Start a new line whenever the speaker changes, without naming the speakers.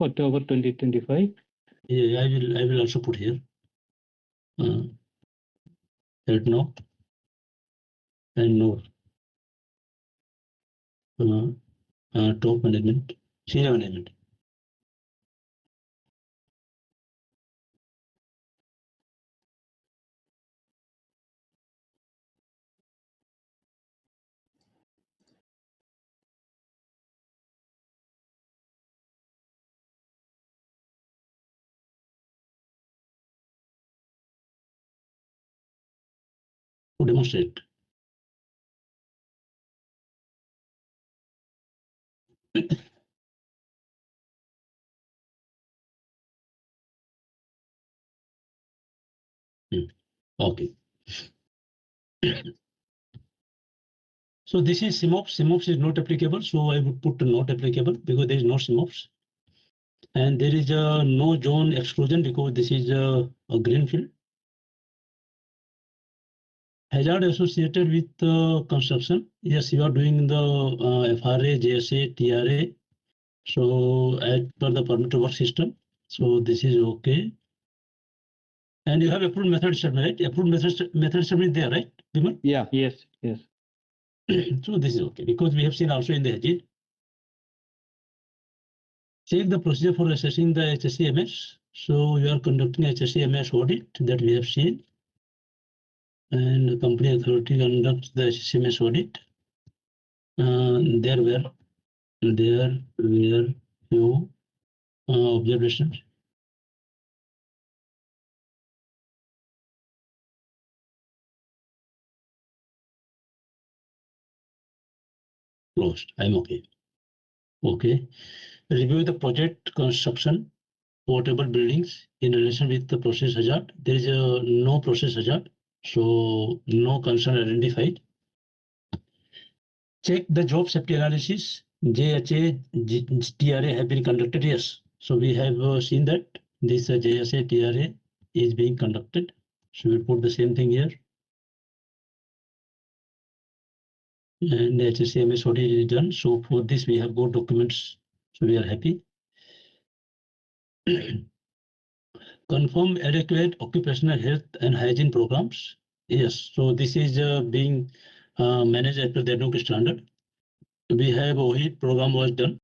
October 2025.
Yeah, I will also put here. Head no and no. Top management, senior management. To demonstrate. Okay. So this is SIMOPS. SIMOPS is not applicable, so I would put not applicable because there is no SIMOPS. And there is no zone exclusion because this is a green field. Hazard associated with construction. Yes, you are doing the FRA, JSA, TRA. So as per the permit to work system. So this is okay. And you have approved method statement, right? Approved method statement there, right, Bimal?
Yeah. Yes.
So this is okay because we have seen also in the HSE. Check the procedure for assessing the HSE-MS. So you are conducting HSE-MS audit that we have seen. And the company authority conducts the HSE-MS audit. There were few observations. Closed. I'm okay. Okay. Review the project construction, portable buildings in relation with the process hazard. There is no process hazard, so no concern identified. Check the job safety analysis. JHA, TRA have been conducted. Yes. So we have seen that this JSA, TRA is being conducted. So we put the same thing here. And HSE-MS audit is done. So for this we have got documents. So we are happy. Confirm adequate occupational health and hygiene programs. Yes. So this is being managed as per the standard. We have OHIT program was done.